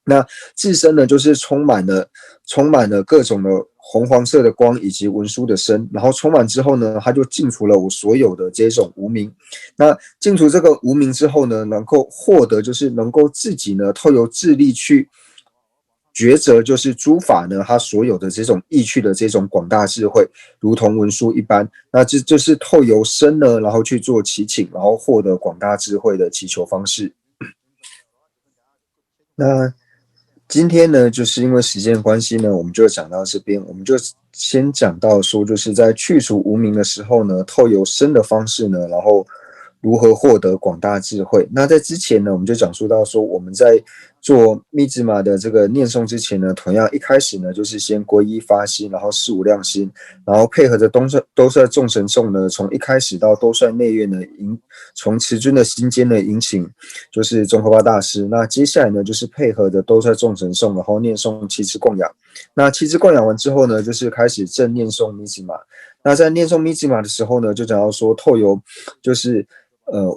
B: 那自身呢，就是充满了各种的红黄色的光以及文殊的身，然后充满之后呢，它就净除了我所有的这种无明。那净除这个无明之后呢，能够获得就是能够自己呢透由智力去抉择，就是诸法呢，它所有的这种意趣的这种广大智慧，如同文殊一般。那这就是透由身呢，然后去做祈请，然后获得广大智慧的祈求方式。那今天呢，就是因为时间关系呢，我们就讲到这边，我们就先讲到说，就是在去除无明的时候呢，透由身的方式呢，然后如何获得广大智慧。那在之前呢，我们就讲述到说，我们在做密支玛的这个念诵之前呢，同样一开始呢，就是先皈依发心，然后事无量心，然后配合着兜率众神颂呢，从一开始到兜率内院呢，从持尊的心间呢引请，就是宗喀巴大师。那接下来呢，就是配合着兜率众神颂，然后念诵七支供养。那七支供养完之后呢，就是开始正念诵密支玛。那在念诵密支玛的时候呢，就讲到说透由就是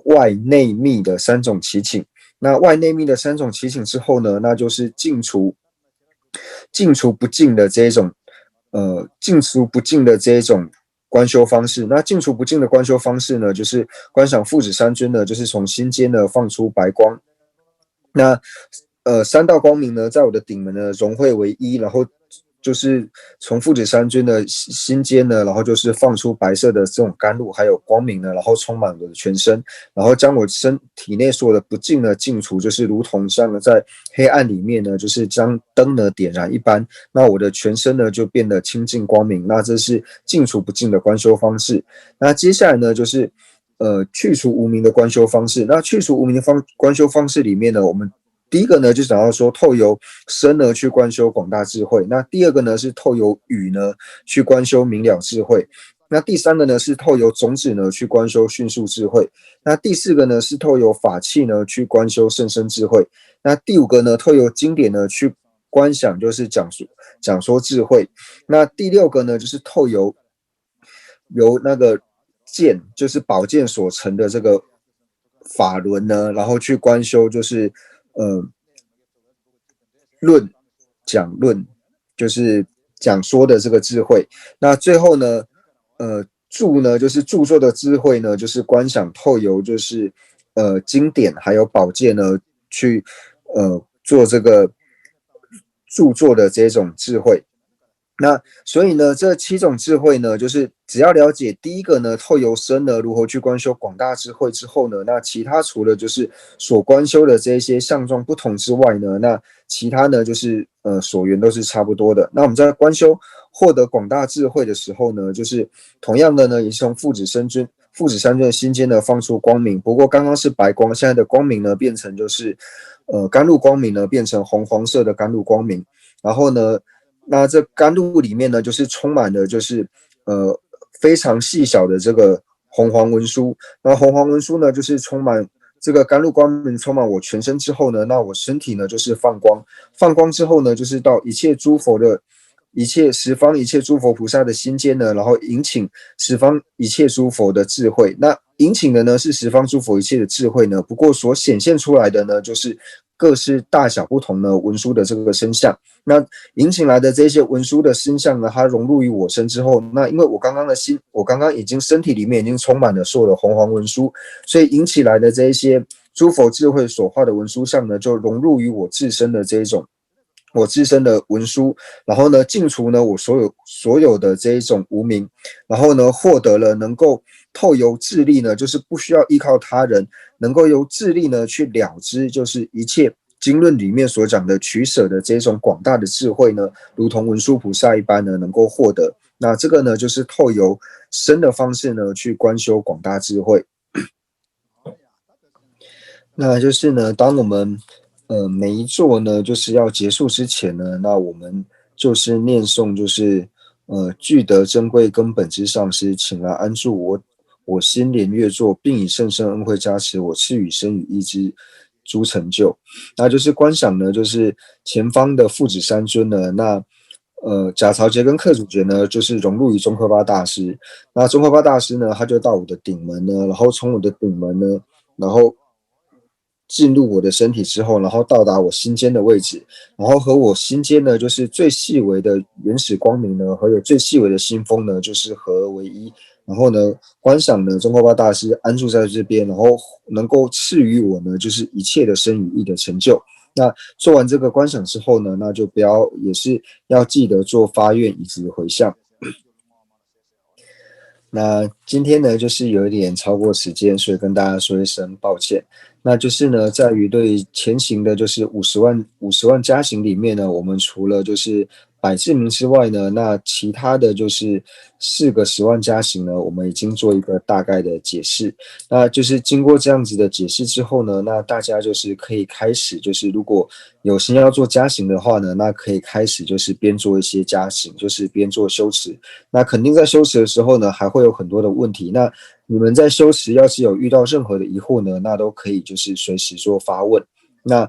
B: 外内密的三种祈请。那外内密的三种祈请之后呢，那就是净除不净的这一种净除不净的这一种观修方式。那净除不净的观修方式呢，就是观想父子三尊呢，就是从心间呢放出白光。那三道光明呢，在我的顶门呢融汇为一，然后就是从父子三尊的心间呢，然后就是放出白色的这种甘露，还有光明呢，然后充满我的全身，然后将我身体内所有的不净呢净除，就是如同像在黑暗里面呢，就是将灯呢点燃一般，那我的全身呢就变得清净光明。那这是净除不净的观修方式。那接下来呢，就是去除无明的观修方式。那去除无明的观修方式里面呢，我们第一个呢，就讲到说透由身呢去观修广大智慧。那第二个呢是透由语呢去观修明了智慧。那第三个呢是透由种子呢去观修迅速智慧。那第四个呢是透由法器呢去观修甚深智慧。那第五个呢透由经典呢去观想，就是讲说智慧。那第六个呢就是透由那个剑，就是宝剑所成的这个法轮呢，然后去观修就是论，就是讲说的这个智慧。那最后呢，著呢就是著作的智慧呢，就是观想透由就是经典还有宝剑呢去做这个著作的这种智慧。那所以呢，这七种智慧呢，就是只要了解第一个呢，透由身呢如何去观修广大智慧之后呢，那其他除了就是所观修的这些相状不同之外呢，那其他呢就是所缘都是差不多的。那我们在观修获得广大智慧的时候呢，就是同样的呢，也是从父子三尊的心间呢放出光明。不过刚刚是白光，现在的光明呢变成就是甘露光明呢变成红黄色的甘露光明，然后呢。那这甘露里面呢，就是充满了就是非常细小的这个红黄文书。那红黄文书呢，就是充满这个甘露光明，充满我全身之后呢，那我身体呢就是放光，放光之后呢，就是到一切诸佛的十方一切诸佛菩萨的心间呢，然后引请十方一切诸佛的智慧。那引请的呢是十方诸佛一切的智慧呢，不过所显现出来的呢，就是各是大小不同的文殊的这个身相。那引请来的这些文殊的身相呢，它融入于我身之后，那因为我刚刚已经身体里面已经充满了所有的红黄文殊，所以引起来的这一些诸佛智慧所化的文殊相呢，就融入于我自身的这一种我自身的文书，然后呢，净除呢我所有的这一种无明，然后呢，获得了能够透由智力呢，就是不需要依靠他人，能够由智力呢去了知，就是一切经论里面所讲的取舍的这种广大的智慧呢，如同文殊菩萨一般呢，能够获得。那这个呢，就是透由身的方式呢，去观修广大智慧。那就是呢，当我们每一座呢，就是要结束之前呢，那我们就是念诵，就是具得珍贵根本之上师，请来安住我心莲月座，并以甚深恩惠加持我，赐予身语意之诸成就。那就是观想呢，就是前方的父子三尊呢，那贾曹杰跟克主杰呢，就是融入于宗喀巴大师。那宗喀巴大师呢，他就到我的顶门呢，然后从我的顶门呢，然后进入我的身体之后，然后到达我心间的位置，然后和我心间呢，就是最细微的原始光明呢，和有最细微的心风呢，就是合而为一。然后呢，观想呢，宗喀巴大师安住在这边，然后能够赐予我呢，就是一切的身语意的成就。那做完这个观想之后呢，那就不要，也是要记得做发愿以及回向。那今天呢，就是有一点超过时间，所以跟大家说一声抱歉。那就是呢，在于对前行的，就是50万加行里面呢，我们除了就是百字明之外呢，那其他的就是4个10万加行呢，我们已经做一个大概的解释。那就是经过这样子的解释之后呢，那大家就是可以开始，就是如果有心要做加行的话呢，那可以开始就是边做一些加行，就是边做修持。那肯定在修持的时候呢，还会有很多的问题。那你们在修持要是有遇到任何的疑惑呢，那都可以就是随时做发问。那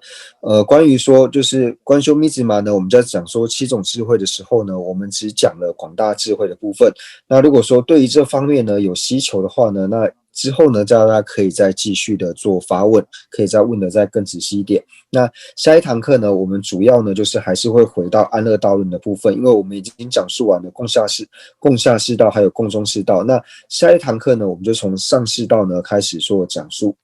B: 关于说就是观修密兹玛呢，我们在讲说7种智慧的时候呢，我们只讲了广大智慧的部分。那如果说对于这方面呢有需求的话呢，那之后呢，大家可以再继续的做发问，可以再问的再更仔细一点。那下一堂课呢，我们主要呢就是还是会回到安乐道论的部分，因为我们已经讲述完了共下士道还有共中士道。那下一堂课呢，我们就从上士道呢开始做讲述。